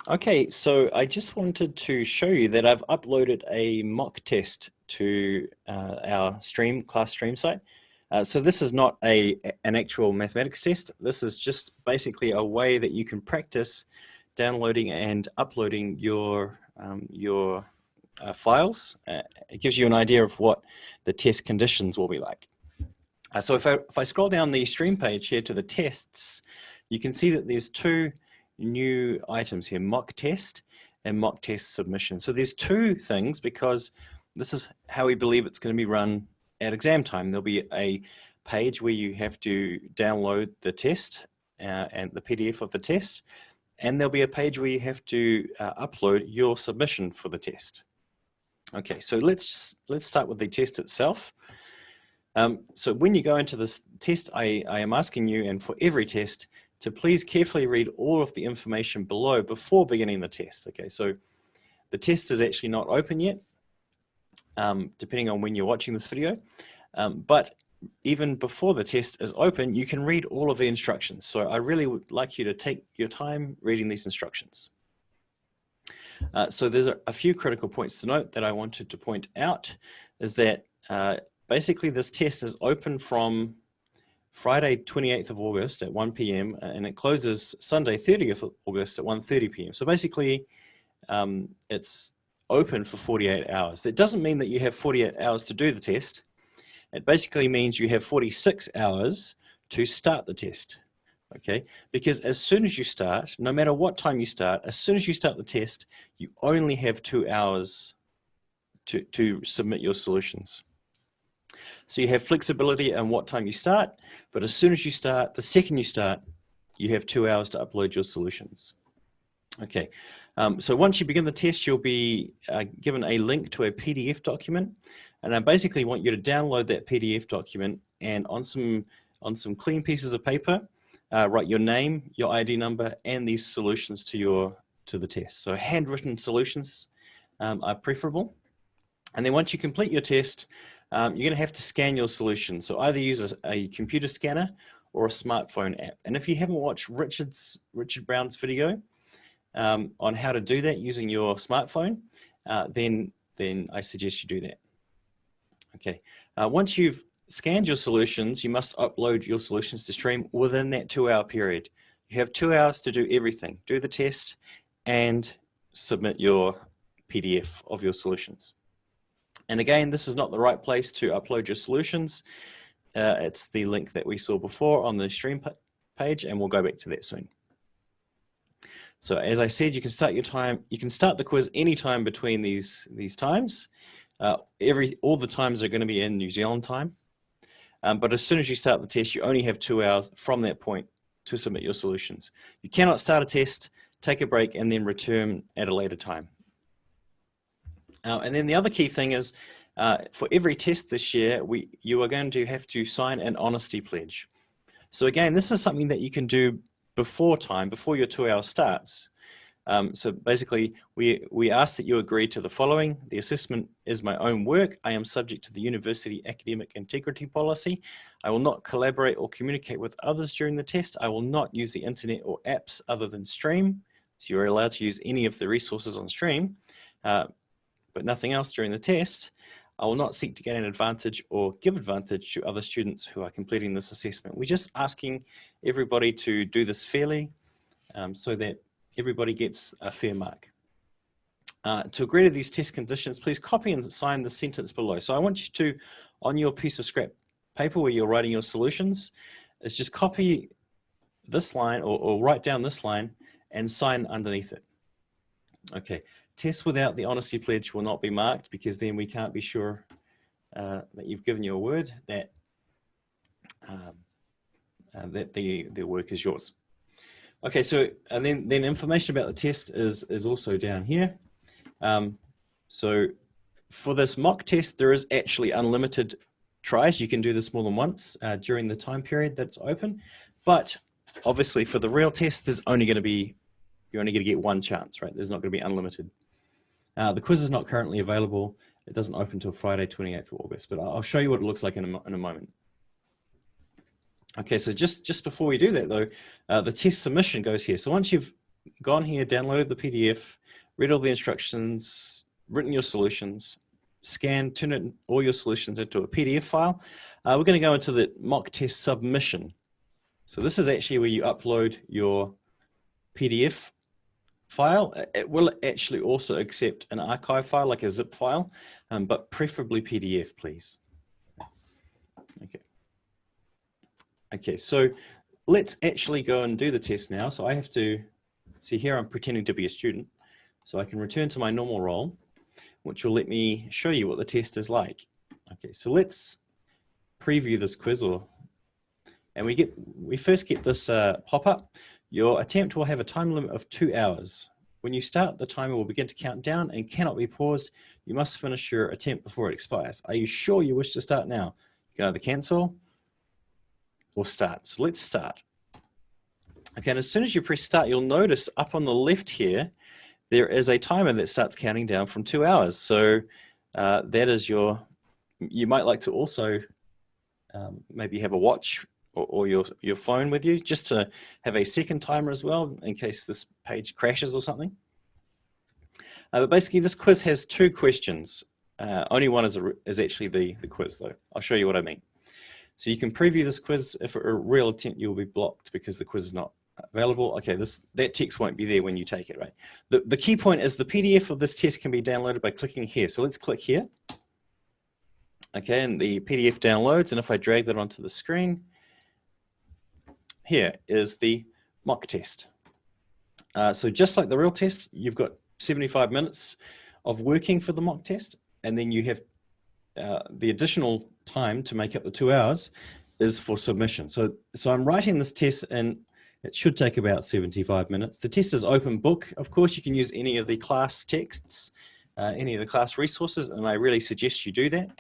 Okay, so I just wanted to show you that I've uploaded a mock test to our class stream site. So this is not an actual mathematics test. This is just basically a way that you can practice downloading and uploading your files. It gives you an idea of what the test conditions will be like. So if I scroll down the stream page here to the tests, you can see that there's two new items here, mock test and mock test submission. So there's two things because this is how we believe it's going to be run at exam time. There'll be a page where you have to download the test and the PDF of the test, and there'll be a page where you have to upload your submission for the test. Okay, so let's start with the test itself. So when you go into this test, I am asking you, and for every test, to please carefully read all of the information below before beginning the test. Okay, so the test is actually not open yet, depending on when you're watching this video. But even before the test is open, you can read all of the instructions. So I really would like you to take your time reading these instructions. So there's a few critical points to note that I wanted to point out, is that basically this test is open from Friday 28th of August at 1 p.m. and it closes Sunday 30th of August at 1:30 p.m. So basically it's open for 48 hours. That doesn't mean that you have 48 hours to do the test. It basically means you have 46 hours to start the test. Okay, because as soon as you start, no matter what time you start, as soon as you start the test, you only have 2 hours to submit your solutions. So you have flexibility in what time you start, but as soon as you start, the second you start, you have 2 hours to upload your solutions. Okay, so once you begin the test, you'll be given a link to a PDF document, and I basically want you to download that PDF document and on some clean pieces of paper, write your name, your ID number, and these solutions to the test. So handwritten solutions are preferable. And then once you complete your test, you're going to have to scan your solution. So either use a computer scanner or a smartphone app. And if you haven't watched Richard Brown's video on how to do that using your smartphone, then I suggest you do that. Okay. Once you've scanned your solutions, you must upload your solutions to stream within that 2-hour period. You have 2 hours to do everything, do the test and submit your PDF of your solutions. And again, this is not the right place to upload your solutions. It's the link that we saw before on the stream page, and we'll go back to that soon. So as I said, you can start the quiz anytime between these times. All the times are going to be in New Zealand time. But as soon as you start the test, you only have 2 hours from that point to submit your solutions. You cannot start a test, take a break, and then return at a later time. And then the other key thing is, for every test this year, you are going to have to sign an honesty pledge. So again, this is something that you can do before your 2 hours starts. So basically, we ask that you agree to the following. The assessment is my own work. I am subject to the university academic integrity policy. I will not collaborate or communicate with others during the test. I will not use the internet or apps other than Stream. So you're allowed to use any of the resources on Stream, but nothing else during the test. I will not seek to gain an advantage or give advantage to other students who are completing this assessment. We're just asking everybody to do this fairly so that everybody gets a fair mark. To agree to these test conditions, please copy and sign the sentence below. So I want you to, on your piece of scrap paper where you're writing your solutions, is just copy this line or write down this line and sign underneath it. Okay, tests without the honesty pledge will not be marked because then we can't be sure that you've given your word that the work is yours. Okay, so and then information about the test is also down here. So for this mock test, there is actually unlimited tries. You can do this more than once during the time period that's open. But obviously for the real test, you're only going to get one chance, right? There's not going to be unlimited. The quiz is not currently available. It doesn't open until Friday, 28th of August, but I'll show you what it looks like in a moment. Okay, so just before we do that though, the test submission goes here. So once you've gone here, downloaded the PDF, read all the instructions, written your solutions, scanned, turned all your solutions into a PDF file. We're going to go into the mock test submission. So this is actually where you upload your PDF file. It will actually also accept an archive file, like a zip file, but preferably PDF, please. Okay. Okay, so let's actually go and do the test now. So I have to, see here I'm pretending to be a student. So I can return to my normal role, which will let me show you what the test is like. Okay, so let's preview this quiz, and we first get this pop-up. Your attempt will have a time limit of 2 hours. When you start, the timer will begin to count down and cannot be paused. You must finish your attempt before it expires. Are you sure you wish to start now? You can either cancel or start. So let's start. Okay, and as soon as you press start, you'll notice up on the left here, there is a timer that starts counting down from 2 hours. So that is you might like to also maybe have a watch or your phone with you, just to have a second timer as well, in case this page crashes or something. But basically this quiz has 2 questions. Only one is actually the quiz though. I'll show you what I mean. So you can preview this quiz. If a real attempt, you'll be blocked because the quiz is not available. Okay, that text won't be there when you take it, right? The key point is the PDF of this test can be downloaded by clicking here. So let's click here. Okay, and the PDF downloads, and if I drag that onto the screen, here is the mock test. So just like the real test, you've got 75 minutes of working for the mock test, and then you have the additional time to make up the 2 hours is for submission. So I'm writing this test, and it should take about 75 minutes. The test is open book. Of course, you can use any of the class texts, any of the class resources, and I really suggest you do that.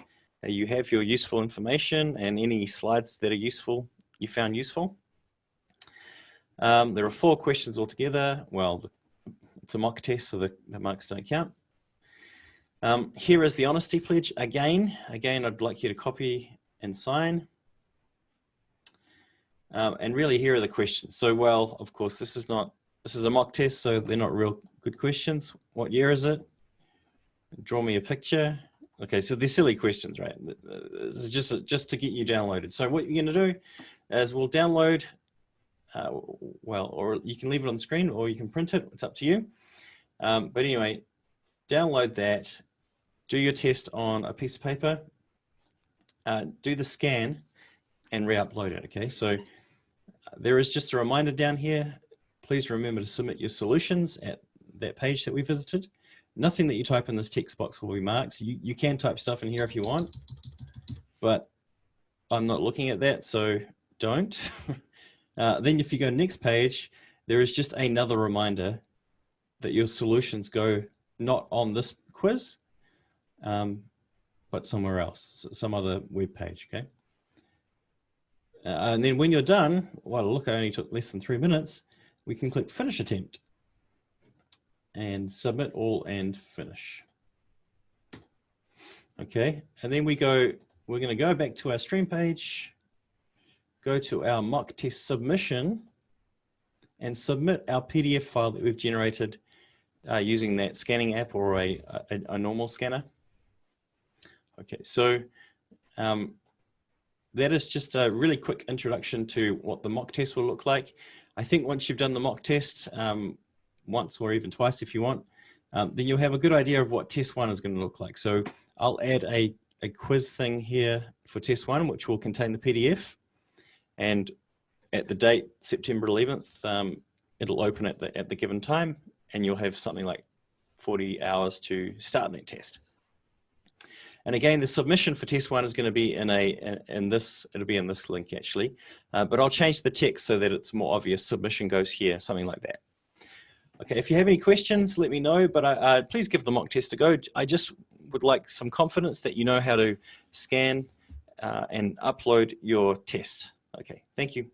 You have your useful information and any slides that are useful, you found useful. There are 4 questions altogether. Well, it's a mock test, so the marks don't count. Here is the honesty pledge. Again, I'd like you to copy and sign. And really, here are the questions. So, well, of course, this is a mock test, so they're not real good questions. What year is it? Draw me a picture. Okay, so they're silly questions, right? This is just to get you downloaded. So what you're going to do is we'll download. Well, or you can leave it on the screen or you can print it, it's up to you. But anyway, download that, do your test on a piece of paper, do the scan and re-upload it, okay? So there is just a reminder down here, please remember to submit your solutions at that page that we visited. Nothing that you type in this text box will be marked. So you can type stuff in here if you want, but I'm not looking at that, so don't. Then if you go next page, there is just another reminder that your solutions go not on this quiz, but somewhere else, some other web page, okay? And then when you're done, well, look, I only took less than 3 minutes, we can click Finish Attempt and submit all and finish. Okay, and then we're going to go back to our stream page, go to our mock test submission and submit our PDF file that we've generated using that scanning app or a normal scanner. Okay, so that is just a really quick introduction to what the mock test will look like. I think once you've done the mock test, once or even twice if you want, then you'll have a good idea of what test 1 is going to look like. So I'll add a quiz thing here for test 1, which will contain the PDF. And at the date, September 11th, it'll open at the given time, and you'll have something like 40 hours to start that test. And again, the submission for test 1 is going to be it'll be in this link actually, but I'll change the text so that it's more obvious. Submission goes here, something like that. Okay, if you have any questions, let me know, but please give the mock test a go. I just would like some confidence that you know how to scan and upload your test. Okay, thank you.